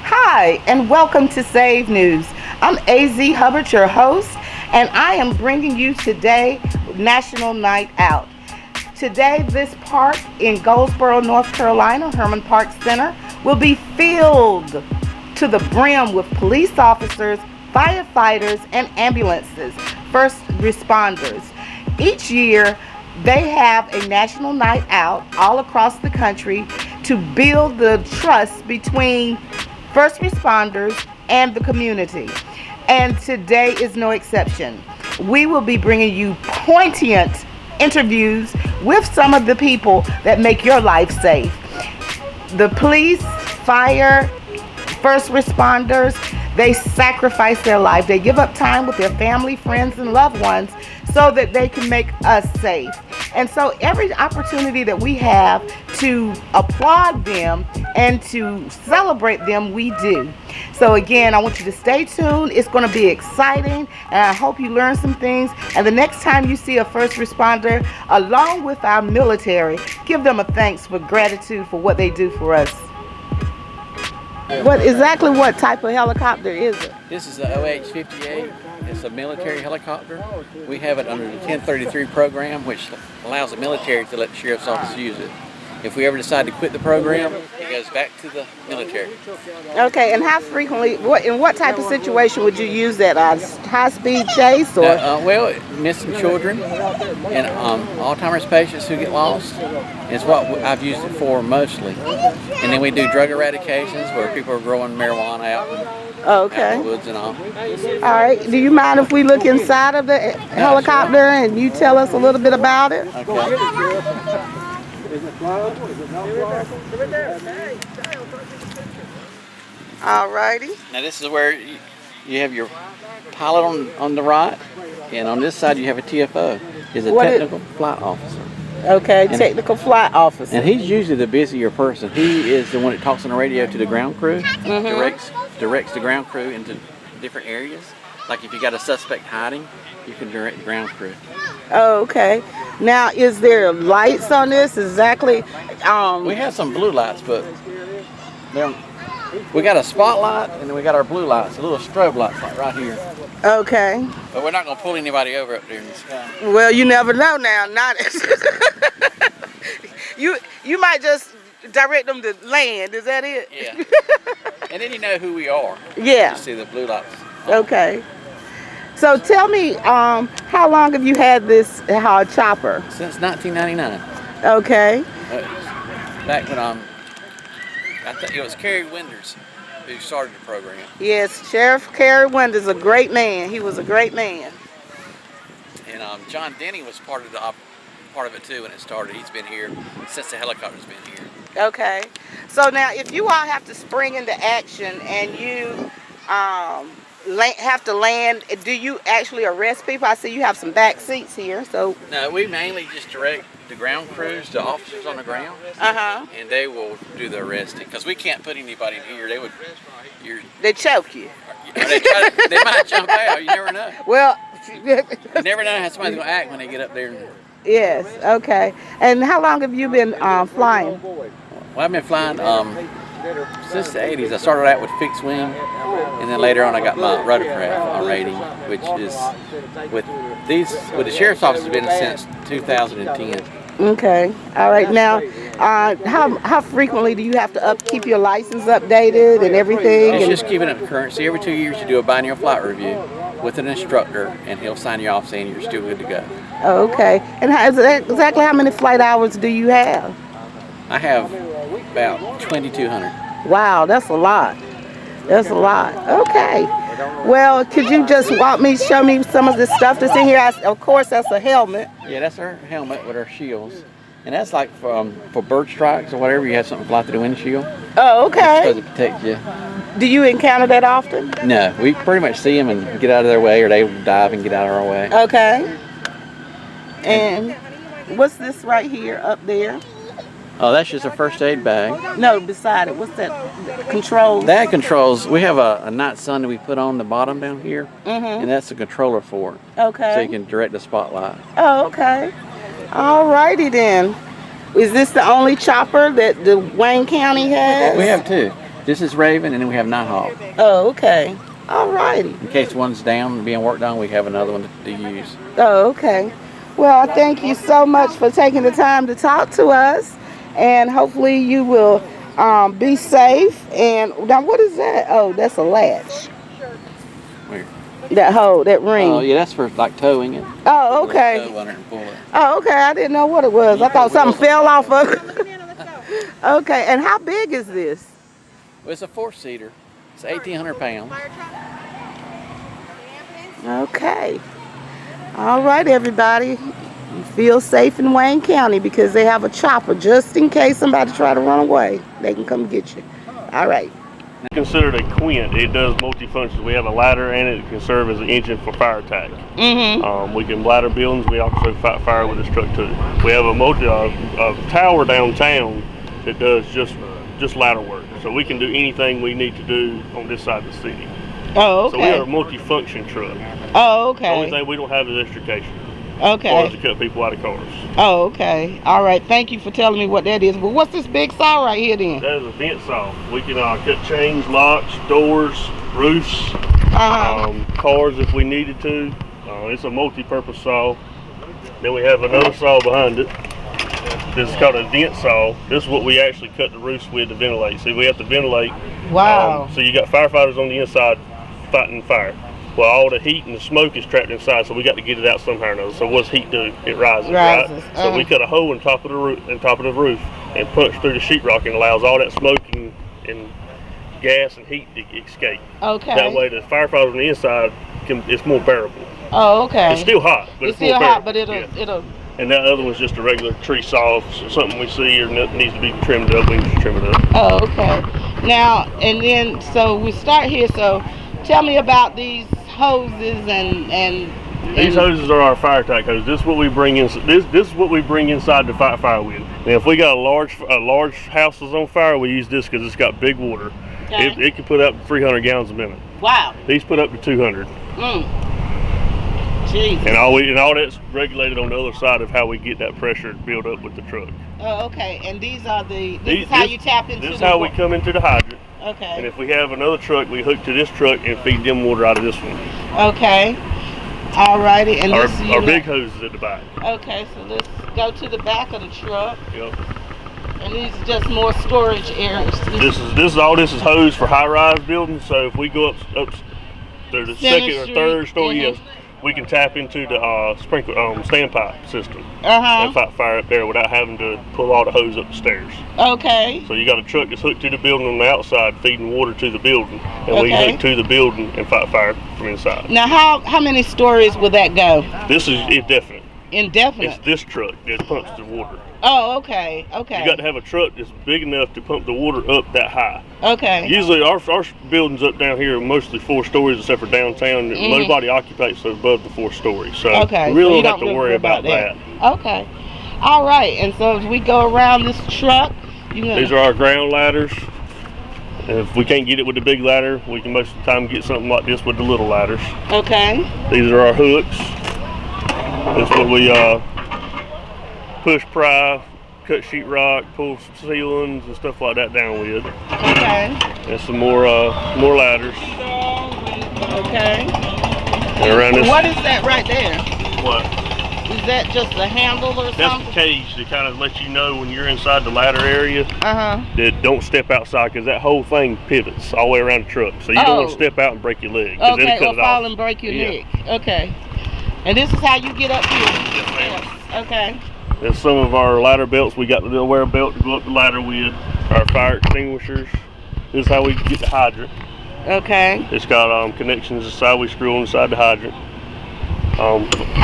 Hi, and welcome to Save News. I'm AZ Hubbard, your host, and I am bringing you today National Night Out. Today, this park in Goldsboro, North Carolina, Herman Park Center, will be filled to the brim with police officers, firefighters, and ambulances, first responders. Each year, they have a national night out all across the country to build the trust between first responders and the community. And today is no exception. We will be bringing you poignant interviews with some of the people that make your life safe. The police, fire, first responders, they sacrifice their life. They give up time with their family, friends, and loved ones so that they can make us safe. And so every opportunity that we have to applaud them and to celebrate them, we do. So again, I want you to stay tuned. It's going to be exciting, and I hope you learn some things. And the next time you see a first responder along with our military, give them a thanks for gratitude for what they do for us. What type of helicopter is it? This is the OH-58. It's a military helicopter. We have it under the 1033 program, which allows the military to let the sheriff's office use it. If we ever decide to quit the program, it goes back to the military. Okay, and how frequently, in what type of situation would you use that? A high-speed chase? Or? Well, missing children and Alzheimer's patients who get lost is what I've used it for mostly. And then we do drug eradications where people are growing marijuana out in the woods and all. All right. Do you mind if we look inside of the helicopter and you tell us a little bit about it? Okay. All righty. Now this is where you have your pilot on the right, and on this side you have a TFO, is a technical flight officer. Okay, technical flight officer. And he's usually the busier person. He is the one that talks on the radio to the ground crew, directs the ground crew into different areas. Like if you got a suspect hiding, you can direct the ground crew. Oh, okay. Now, is there lights on this? Exactly. We have some blue lights, but we got a spotlight and then we got our blue lights, a little strobe lights like right here. Okay. But we're not going to pull anybody over up there in the sky. Well, you never know now. Not you might just direct them to land. Is that it? Yeah. And then you know who we are. Yeah. You see the blue lights. Okay. So tell me, how long have you had this chopper? Since 1999. Okay. Back when I think it was Kerry Winders who started the program. Yes, Sheriff Kerry Winders, a great man. He was a great man. And John Denny was part of it too when it started. He's been here since the helicopter's been here. Okay. So now, if you all have to spring into action and you have to land, do you actually arrest people? I see you have some back seats here. So no, we mainly just direct the ground crews, the officers on the ground, and they will do the arresting because we can't put anybody in here. They choke you. They might jump out. You never know. Well, you never know how somebody's gonna act when they get up there. Yes. Okay. And how long have you been flying? Well, I've been flying since the 80s. I started out with fixed wing, and then later on I got my rotorcraft on rating, which is with the sheriff's office has been since 2010. Okay. All right. Now, how frequently do you have to keep your license updated and everything? It's just keeping up the currency. Every 2 years you do a biennial flight review with an instructor, and he'll sign you off saying you're still good to go. Okay. And exactly how many flight hours do you have? I have about 2,200. Wow, that's a lot. That's a lot. Okay. Well, could you just show me some of the stuff that's in here? Of course, that's a helmet. Yeah, that's our helmet with our shields. And that's like for bird strikes or whatever, you have something fly through the windshield. Oh, okay. It's supposed to protect you. Do you encounter that often? No, we pretty much see them and get out of their way, or they dive and get out of our way. Okay. And what's this right here up there? Oh, that's just a first aid bag. No, beside it. What's that? Controls? That controls, we have a night sun that we put on the bottom down here, and that's the controller for it. Okay. So you can direct the spotlight. Oh, okay. All righty then. Is this the only chopper that the Wayne County has? We have two. This is Raven, and then we have Nighthawk. Oh, okay. All righty. In case one's down and being worked on, we have another one to use. Oh, okay. Well, thank you so much for taking the time to talk to us, and hopefully you will be safe. And now, what is that? Oh, that's a latch. Where? That hole, that ring. Oh, yeah, that's for like towing it. Oh, okay. Tow under it and pull it. Oh, okay. I didn't know what it was. I thought something fell off of it. Okay. And how big is this? Well, it's a 4-seater. It's 1,800 pounds. Okay. All right, everybody. You feel safe in Wayne County because they have a chopper just in case somebody try to run away. They can come get you. All right. Considered a quint. It does multi-functions. We have a ladder, and it can serve as an engine for fire attack. We can ladder buildings. We also fight fire with this truck too. We have a tower downtown that does just ladder work. So we can do anything we need to do on this side of the city. Oh, okay. So we are a multi-function truck. Oh, okay. The only thing we don't have is extrication. Okay. As far as to cut people out of cars. Oh, okay. All right. Thank you for telling me what that is. But what's this big saw right here then? That is a vent saw. We can cut chains, locks, doors, roofs, cars if we needed to. It's a multi-purpose saw. Then we have another saw behind it. This is called a vent saw. This is what we actually cut the roofs with to ventilate. See, we have to ventilate. Wow. So you got firefighters on the inside fighting fire. Well, all the heat and the smoke is trapped inside, so we got to get it out somehow or another. So what's heat do? It rises. Right? So we cut a hole on top of the roof, and punch through the sheetrock, and allows all that smoke and gas and heat to escape. Okay. That way, the firefighters on the inside it's more bearable. Oh, okay. It's still hot, but it's still more hot, bearable. but it'll. And that other one's just a regular tree saw. So something we see or needs to be trimmed up, we can just trim it up. Oh, okay. Now, and then, so we start here. So tell me about these hoses and these hoses are our fire attack hoses. This is what we bring in. This is what we bring inside to fight fire with. And if we got a large house is on fire, we use this because it's got big water. Okay. It can put up 300 gallons a minute. Wow. These put up to 200. Jeez. And all that's regulated on the other side of how we get that pressure built up with the truck. Oh, okay. And these are this is how you tap into this is how we come into the hydrant. Okay. And if we have another truck, we hook to this truck and feed them water out of this one. Okay. All righty. And our big hose is at the back. Okay, so let's go to the back of the truck. Yep. And these are just more storage areas. This is hose for high-rise buildings. So if we go up to the second or third story, yes, we can tap into the standpipe system and fight fire up there without having to pull all the hose up the stairs. Okay. So you got a truck that's hooked to the building on the outside, feeding water to the building, and we hook to the building and fight fire from inside. Now, how many stories will that go? This is indefinite. Indefinite. It's this truck that pumps the water. Oh, okay. Okay. You got to have a truck that's big enough to pump the water up that high. Okay. Usually our buildings up down here are mostly 4 stories except for downtown. Nobody occupies above the 4 stories. So we really don't have to worry about that. Okay. All right. And so as we go around this truck, these are our ground ladders. And if we can't get it with the big ladder, we can most of the time get something like this with the little ladders. Okay. These are our hooks. That's what we push, pry, cut sheetrock, pull ceilings and stuff like that down with. Okay. And some more ladders. Okay. And around this. What is that right there? What? Is that just a handle or something? That's the cage to kind of let you know when you're inside the ladder area that don't step outside, because that whole thing pivots all the way around the truck. So you don't want to step out and break your leg. Okay, or fall and break your leg. Okay. And this is how you get up here? Yes, ma'am. Okay. There's some of our ladder belts. We got to wear a belt to go up the ladder with. Our fire extinguishers. This is how we get the hydrant. Okay. It's got connections inside. We screw on the side of the hydrant.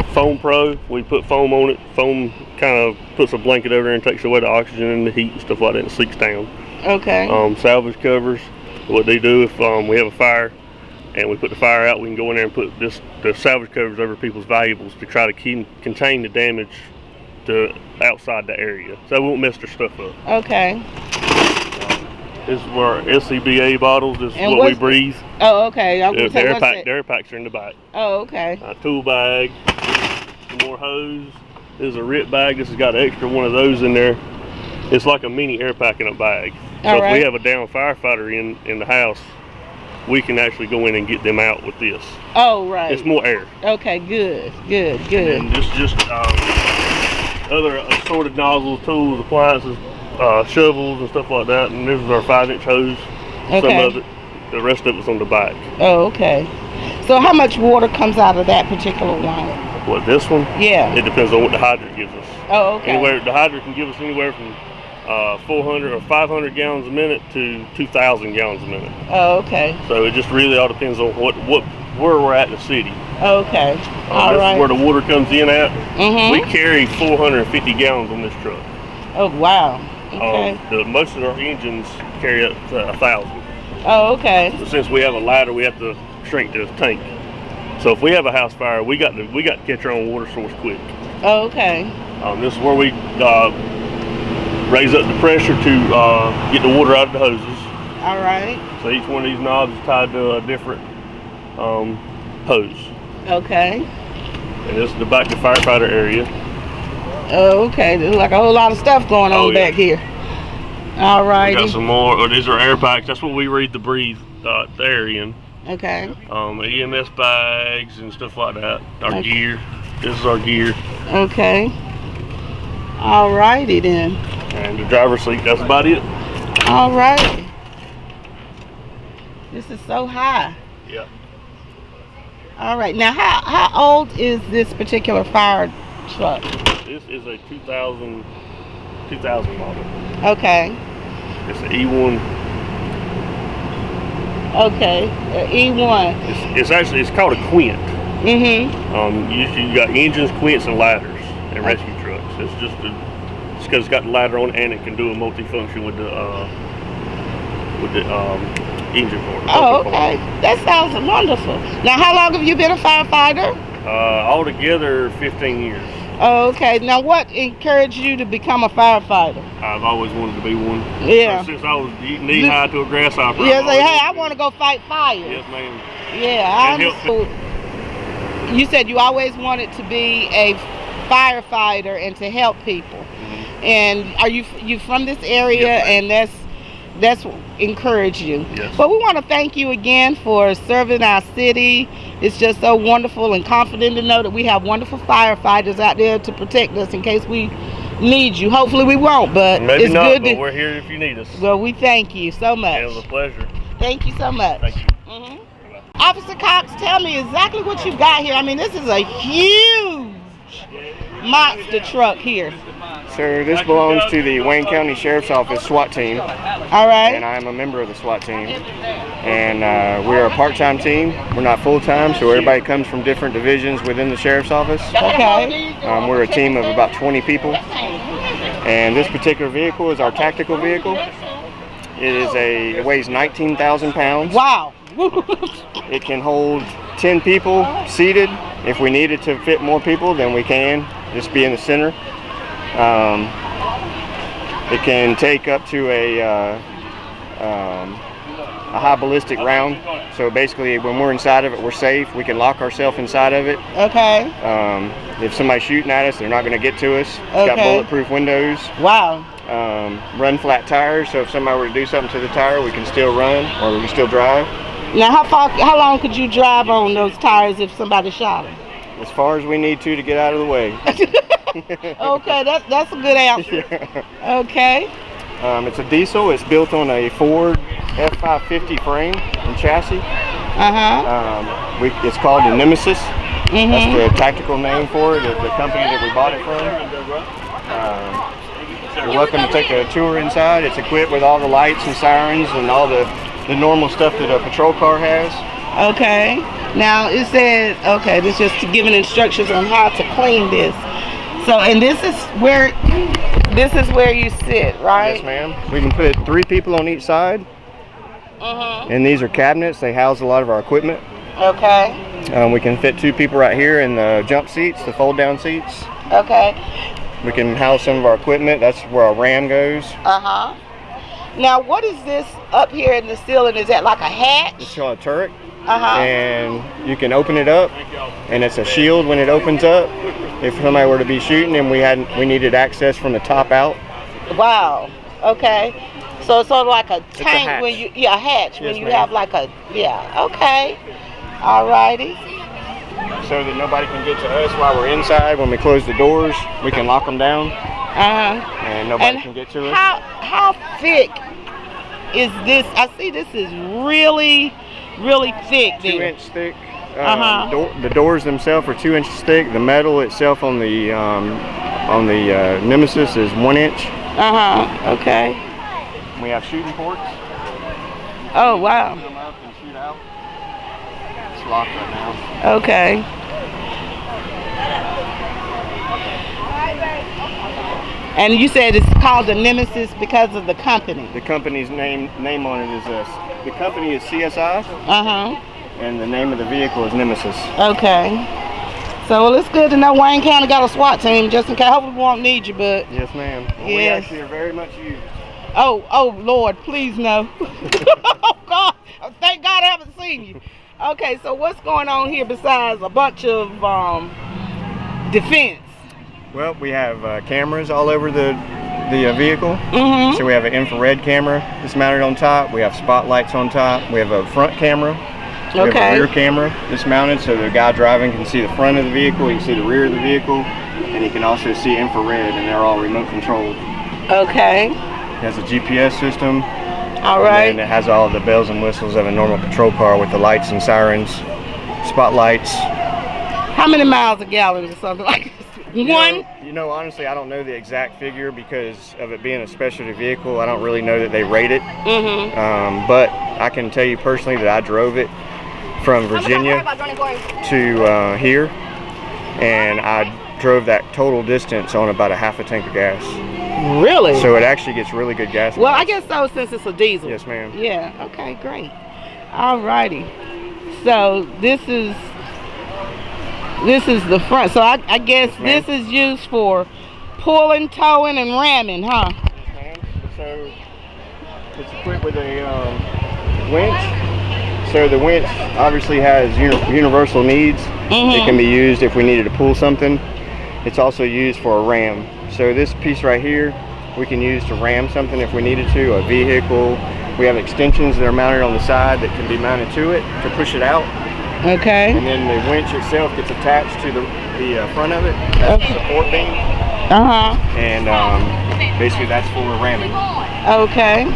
Foam Pro. We put foam on it. Foam kind of puts a blanket over there and takes away the oxygen and the heat and stuff like that. It sinks down. Okay. Salvage covers. What they do if we have a fire and we put the fire out, we can go in there and put the salvage covers over people's valuables to try to contain the damage to outside the area, so it won't mess their stuff up. Okay. This is where SCBA bottles. This is what we breathe. Oh, okay. The air packs are in the back. Oh, okay. A tool bag, some more hose. This is a RIP bag. This has got an extra one of those in there. It's like a mini air pack in a bag. So if we have a down firefighter in the house, we can actually go in and get them out with this. Oh, right. It's more air. Okay, good. And just other assorted nozzles, tools, appliances, shovels and stuff like that. And this is our 5-inch hose. Okay. Some of it. The rest of it's on the back. Oh, okay. So how much water comes out of that particular one? What, this one? Yeah. It depends on what the hydrant gives us. Oh, okay. The hydrant can give us anywhere from 400 or 500 gallons a minute to 2,000 gallons a minute. Oh, okay. So it just really all depends on where we're at in the city. Okay. All this right. is where the water comes in at. Mm-hmm. We carry 450 gallons on this truck. Oh, wow. Okay. Most of our engines carry up to 1,000. Oh, okay. So since we have a ladder, we have to shrink the tank. So if we have a house fire, we got to catch our own water source quick. Oh, okay. This is where we raise up the pressure to get the water out of the hoses. All right. So each one of these knobs is tied to a different hose. Okay. And this is the back to firefighter area. Oh, okay. There's like a whole lot of stuff going on back here. All right. We got some more. These are air packs. That's what we read the breathe the air in. Okay. EMS bags and stuff like that. Our gear. This is our gear. Okay. All righty then. And the driver's seat. That's about it. All right. This is so high. Yeah. All right. Now, how old is this particular fire truck? This is a 2000 model. Okay. It's an E1. Okay, E1. It's called a quint. Mm-hmm. You got engines, quints, and ladders and rescue trucks. It's because it's got the ladder on it and it can do a multi-function with the engine part. Oh, okay. That sounds wonderful. Now, how long have you been a firefighter? Altogether, 15 years. Oh, okay. Now, what encouraged you to become a firefighter? I've always wanted to be one. Yeah. Since I was knee-high to a grasshopper. Yeah, say, hey, I want to go fight fire. Yes, ma'am. Yeah, I understood. You said you always wanted to be a firefighter and to help people. Mm-hmm. And are you from this area? Yes, and that's what encouraged you. Yes. But we want to thank you again for serving our city. It's just so wonderful and confident to know that we have wonderful firefighters out there to protect us in case we need you. Hopefully we won't, but maybe it's not, good. But we're here if you need us. Well, we thank you so much. It was a pleasure. Thank you so much. Thank you. Mm-hmm. Officer Cox, tell me exactly what you got here. I mean, this is a huge monster truck here. Sir, this belongs to the Wayne County Sheriff's Office SWAT team. All right. And I'm a member of the SWAT team. And we're a part-time team. We're not full-time, so everybody comes from different divisions within the Sheriff's Office. Okay. We're a team of about 20 people. And this particular vehicle is our tactical vehicle. It weighs 19,000 pounds. Wow. It can hold 10 people seated. If we needed to fit more people, then we can. Just be in the center. It can take up to a high ballistic round. So basically, when we're inside of it, we're safe. We can lock ourselves inside of it. Okay. If somebody's shooting at us, they're not going to get to us. It's got bulletproof windows. Wow. Run flat tires. So if somebody were to do something to the tire, we can still run or we can still drive. Now, how long could you drive on those tires if somebody shot them? As far as we need to get out of the way. Okay, that's a good answer. Yeah. Okay. It's a diesel. It's built on a Ford F550 frame and chassis. It's called the Nemesis. Mm-hmm. That's the tactical name for it, the company that we bought it from. You're welcome to take a tour inside. It's equipped with all the lights and sirens and all the normal stuff that a patrol car has. Okay. Now it says, okay, this is just giving instructions on how to clean this. So, and this is where you sit, right? Yes, ma'am. We can put 3 people on each side. And these are cabinets. They house a lot of our equipment. Okay. We can fit 2 people right here in the jump seats, the fold down seats. Okay. We can house some of our equipment. That's where our RAM goes. Now, what is this up here in the ceiling? Is that like a hatch? It's called a turret. And you can open it up, and it's a shield when it opens up. If somebody were to be shooting and we needed access from the top out, Wow. Okay. So it's sort of like a tank hatch. when you, yeah, a hatch when Yes, you ma'am. have like a, yeah. Okay. All righty. So that nobody can get to us while we're inside. When we close the doors, we can lock them down, and nobody can get to us. How thick is this? I see this is really thick. 2-inch thick. Uh-huh. The doors themselves are 2 inches thick. The metal itself on the Nemesis is 1 inch. Okay. We have shooting ports. Oh wow. Shoot them up and shoot out. It's locked right now. Okay. And you said it's called the Nemesis because of the company. The company's name on it is the company is CSI, and the name of the vehicle is Nemesis. Okay. So well, it's good to know Wayne County got a SWAT team just in case. Hopefully we won't need you, but Yes, ma'am. Well, we yes. actually are very much used. Oh Lord, please no. Oh God, thank God I haven't seen you. Okay, so what's going on here besides a bunch of defense? Well, we have cameras all over the vehicle. So we have an infrared camera that's mounted on top. We have spotlights on top. We have a front camera. We have a rear camera that's mounted so the guy driving can see the front of the vehicle, he can see the rear of the vehicle, and he can also see infrared, and they're all remote controlled. Okay. It has a GPS system. All right. And it has all the bells and whistles of a normal patrol car with the lights and sirens, spotlights. How many miles a gallon or something like this? One? You know, honestly, I don't know the exact figure because of it being a specialty vehicle. I don't really know that they rate it. But I can tell you personally that I drove it from Virginia to here, and I drove that total distance on about a half a tank of gas. Really? So it actually gets really good gas. Well, I guess so since it's a diesel. Yes, ma'am. Yeah. Okay. Great. All righty. So this is the front. So I guess this is used for pulling, towing, and ramming, huh? Yes, ma'am. So it's equipped with a winch. So the winch obviously has universal needs. It can be used if we needed to pull something. It's also used for a ram. So this piece right here, we can use to ram something if we needed to, a vehicle. We have extensions that are mounted on the side that can be mounted to it to push it out. Okay. And then the winch itself gets attached to the front of it. That's the support beam. And basically that's for ramming. Okay.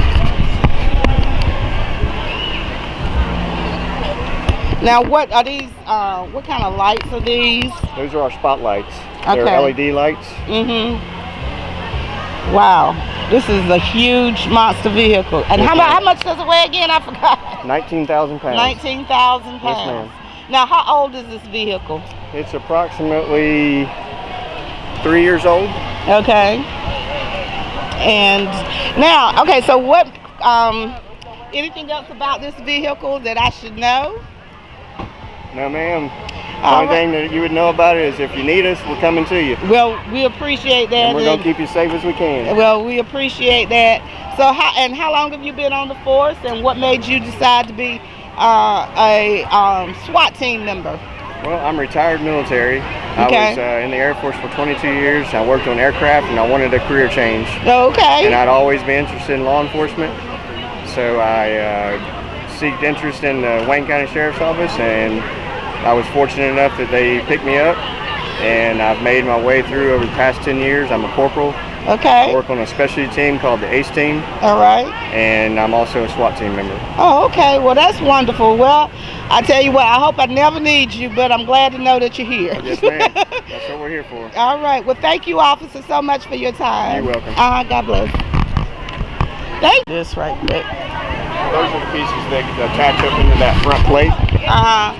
Now what are these, what kind of lights are these? Those are our spotlights. Okay. They're LED lights. Wow, this is a huge monster vehicle. And how much does it weigh again? I forgot. 19,000 pounds. 19,000 pounds. Yes, ma'am. Now, how old is this vehicle? It's approximately 3 years old. Okay. And now, okay, so what, anything else about this vehicle that I should know? No, ma'am. The only thing that you would know about it is if you need us, we're coming to you. Well, we appreciate that. And we're going to keep you safe as we can. Well, we appreciate that. So, how long have you been on the force, and what made you decide to be a SWAT team member? Well, I'm retired military. Okay. I was in the Air Force for 22 years. I worked on aircraft, and I wanted a career change. Okay. And I'd always been interested in law enforcement. So I seeked interest in the Wayne County Sheriff's Office, and I was fortunate enough that they picked me up, and I've made my way through over the past 10 years. I'm a corporal. Okay. I work on a specialty team called the ACE team. All right. And I'm also a SWAT team member. Oh, okay. Well, that's wonderful. Well, I tell you what, I hope I never need you, but I'm glad to know that you're here. Yes, ma'am. That's what we're here for. All right. Well, thank you, officer, so much for your time. You're welcome. God bless. Thank you. This right quick. Those are the pieces that attach up into that front plate,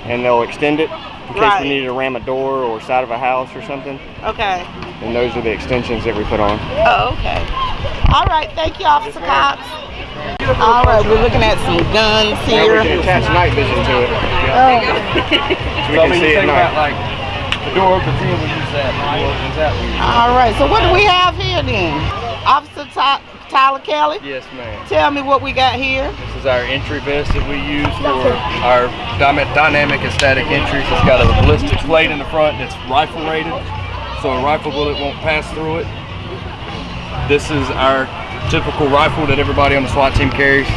and they'll extend it in case we needed to ram a door or side of a house or something. Okay. And those are the extensions that we put on. Oh, okay. All right. Thank you, Officer Cox. All right. We're looking at some guns Now here. we can attach night vision to it. Oh. So we can see at night. Like the door opens in, we use that. The door opens out, we use that. All right. So what do we have here then? Officer Tyler Kelly? Yes, ma'am. Tell me what we got here. This is our entry vest that we use for our dynamic and static entries. It's got a ballistic plate in the front that's rifle rated, so a rifle bullet won't pass through it. This is our typical rifle that everybody on the SWAT team carries.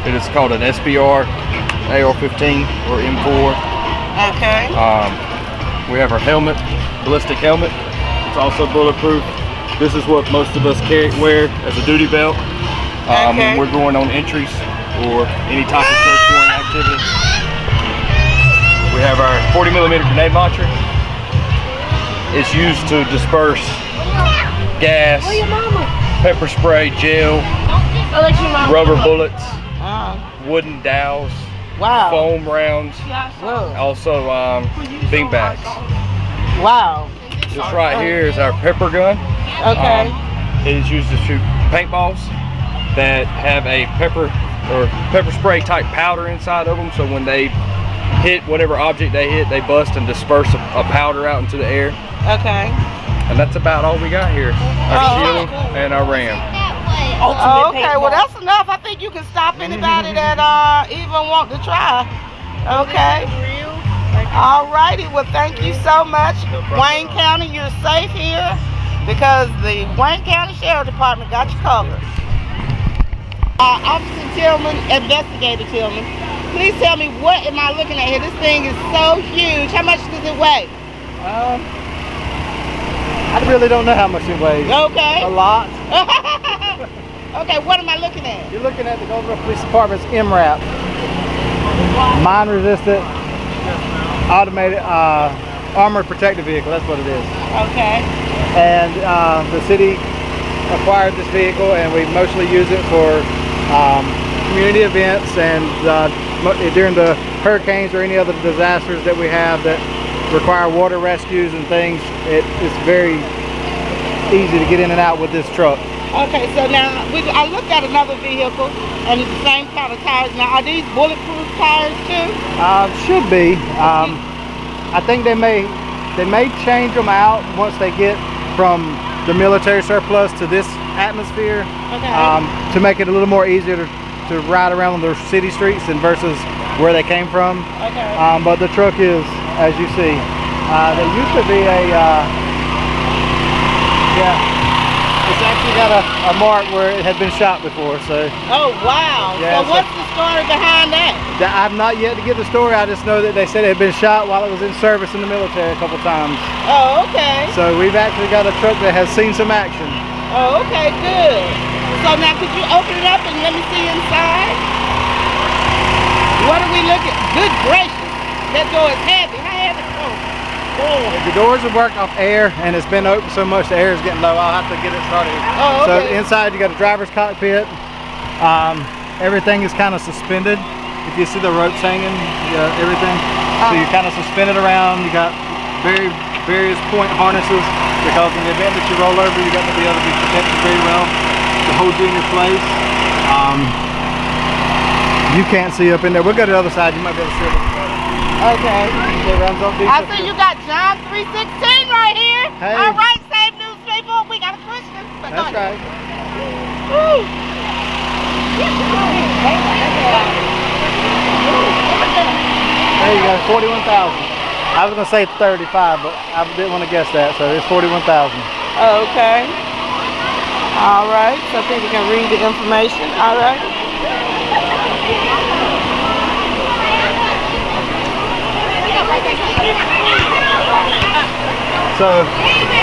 It is called an SBR, AR-15 or M4. Okay. We have our helmet, ballistic helmet. It's also bulletproof. This is what most of us wear as a duty belt when we're going on entries or any type of search warrant activity. We have our 40mm grenade launcher. It's used to disperse gas, pepper spray, gel, rubber bullets, wooden dowels, foam rounds, also beanbags. Wow. This right here is our pepper gun. Okay. It is used to shoot paintballs that have a pepper spray type powder inside of them, so when they hit whatever object they hit, they bust and disperse a powder out into the air. Okay. And that's about all we got here. Our shield and our ram. Okay, well that's enough. I think you can stop anybody that even want to try. Okay. Alrighty, well thank you so much. Wayne County, you're safe here because the Wayne County Sheriff Department got you covered. Officer Tillman, Investigator Tillman, please tell me, what am I looking at here? This thing is so huge. How much does it weigh? I really don't know how much it weighs. Okay. A lot. Okay, what am I looking at? You're looking at the Goldsboro Police Department's MRAP. Mine resistant, automated, armored protective vehicle. That's what it is. Okay. And the city acquired this vehicle, and we mostly use it for community events and during the hurricanes or any other disasters that we have that require water rescues and things. It's very easy to get in and out with this truck. Okay, so now I looked at another vehicle and it's the same kind of tires. Now, are these bulletproof tires too? Should be. I think they may change them out once they get from the military surplus to this atmosphere, to make it a little more easier to ride around on the city streets and versus where they came from. Okay. But the truck is, as you see, there used to be a it's actually got a mark where it had been shot before. So. Oh wow! Yeah, so what's the story behind that? I've not yet to get the story. I just know that they said it had been shot while it was in service in the military a couple times. Oh, okay. So we've actually got a truck that has seen some action. Oh, okay, good. So now could you open it up and let me see inside? What are we looking? Good gracious, that door is heavy. How heavy is it? The doors are worked off air, and it's been open so much the air is getting low. I'll have to get it started. Oh, okay. So inside you got a driver's cockpit. Everything is kind of suspended. If you see the ropes hanging, everything. So you're kind of suspended around. You got various point harnesses, because in the event that you roll over, you got to be able to be protected very well to hold you in your place. You can't see up in there. We'll go to the other side. You might be able to see it. Okay. It runs off I see you got John 3:16 right here. Hey. All right, Save News people, we got a Christian. That's right. Woo. There you go, 41,000. I was gonna say 35, but I didn't want to guess that, so it's 41,000. Okay. All right, so people can read the information. All right. So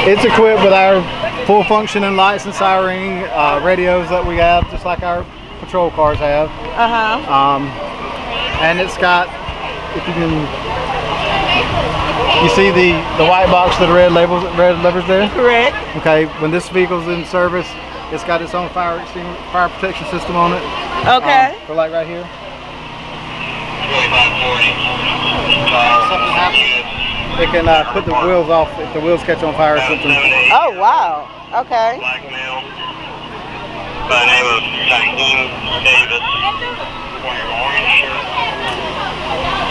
it's equipped with our full functioning lights and siren radios that we have, just like our patrol cars have. And it's got, if you can, you see the white box with the red levers there? Correct. Okay, when this vehicle's in service, it's got its own fire protection system on it. Okay. For like right here. Something happens, it can put the wheels off if the wheels catch on fire or something. Oh wow. Okay. Black male by the name of Shaheem Davis. Wearing orange shirt.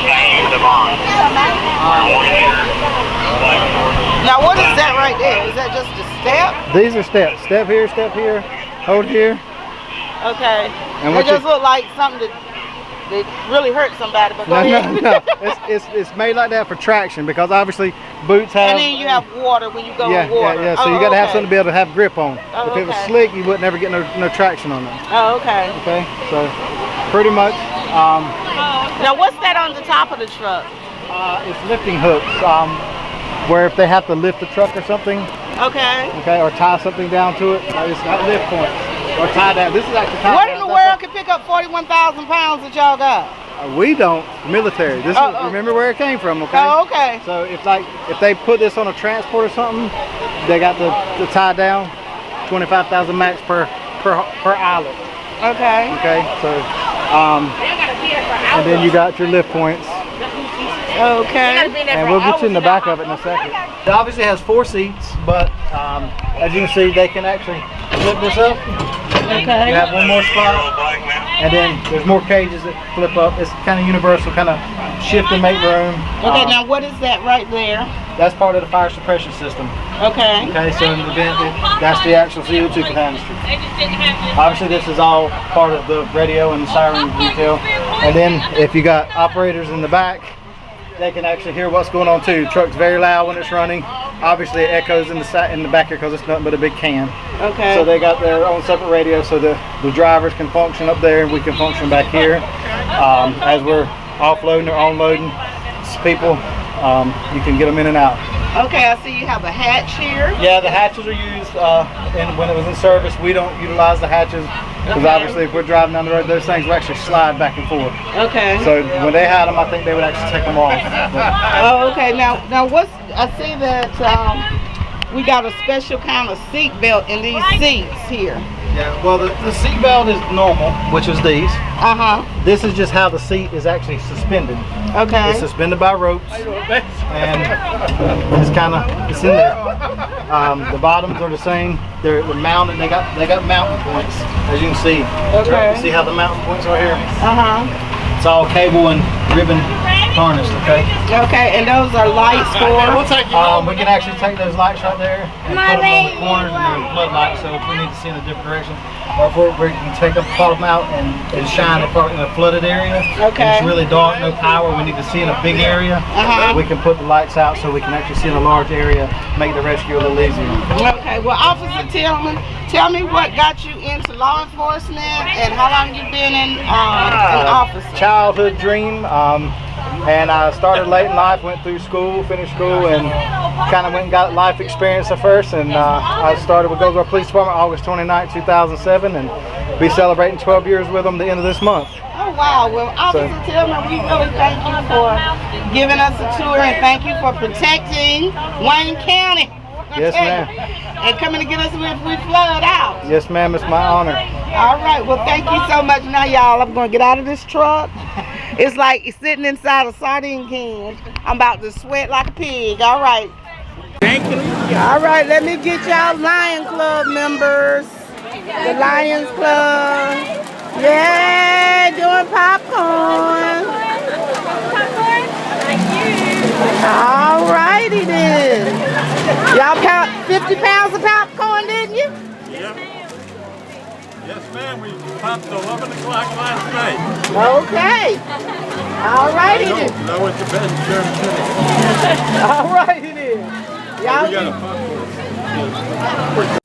Shaheem Devon. Wearing orange shirt. Black shorts. Now what is that right there? Is that just a step? These are steps. Step here, hold here. Okay. And They what just look like something to they really hurt somebody, but go No, ahead. no. It's made like that for traction because obviously boots have. And then you have water when you go in water. Yeah. So you got to have something to be able to have grip on. Oh, if it was okay. slick, you would never get no traction on it. Oh, okay. Okay. So pretty much. Now, what's that on the top of the truck? It's lifting hooks. Where if they have to lift the truck or something. Okay. Okay. Or tie something down to it. It's got lift points. Or tie down. This is actually tied What down. in the world can pick up 41,000 pounds that y'all got? We don't. Military. This is remember where it came from. Okay. Oh, okay. So if they put this on a transport or something, they got the tie down. 25,000 max per islet. Okay. Okay. So and then you got your lift points. Okay. And we'll get you in the back of it in a second. It obviously has 4 seats, but as you can see, they can actually flip this up. Okay. You have one more spot, and then there's more cages that flip up. It's kind of universal, kind of shift and make room. Okay, now what is that right there? That's part of the fire suppression system. Okay. Okay, so in the event that's the actual CO2 canister. Obviously, this is all part of the radio and the siren detail. And then if you got operators in the back, they can actually hear what's going on too. Truck's very loud when it's running. Obviously, it echoes in the back here because it's nothing but a big can. Okay. So they got their own separate radio, so the drivers can function up there and we can function back here. As we're offloading or unloading people, you can get them in and out. Okay, I see you have a hatch here. Yeah, the hatches are used, and when it was in service, we don't utilize the hatches because obviously if we're driving down the road, those things will actually slide back and forth. Okay. So when they had them, I think they would actually take them off. Oh, okay. Now what's, I see that we got a special kind of seat belt in these seats here. Yeah, well the seat belt is normal, which is these. Uh-huh. This is just how the seat is actually suspended. Okay. It's suspended by ropes, and it's in there. The bottoms are the same. They're mounted. They got mounting points, as you can see. Okay. You see how the mounting points are here? Uh-huh. It's all cable and ribbon harnessed. Okay. Okay, and those are lights for? We can actually take those lights right there and put them on the corners, and they're floodlights. So if we need to see in a different direction, or if we can take them, pull them out, and shine it in a flooded area. Okay. And it's really dark, no power. We need to see in a big area. We can put the lights out so we can actually see in a large area, make the rescue a little easier. Okay. Well, Officer Tillman, tell me what got you into law enforcement and how long you been in office? Childhood dream. And I started late in life, went through school, finished school, and kind of went and got life experience at first. And I started with Goldsboro Police Department August 29, 2007, and be celebrating 12 years with them the end of this month. Oh, wow. Well, Officer Tillman, we really thank you for giving us a tour, and thank you for protecting Wayne County. Yes, ma'am. And coming to get us if we flood out. Yes, ma'am. It's my honor. All right. Well, thank you so much. Now, y'all, I'm going to get out of this truck. It's like sitting inside a sardine can. I'm about to sweat like a pig. All right. Thank you. All right. Let me get y'all Lion Club members. The Lions Club. Yeah, doing popcorn. All righty then. Y'all count 50 pounds of popcorn, didn't you? Yep. Yes, ma'am. We popped 11 o'clock last night. Okay. All righty then. That was the best insurance. All righty then. Y'all We got a popcorn.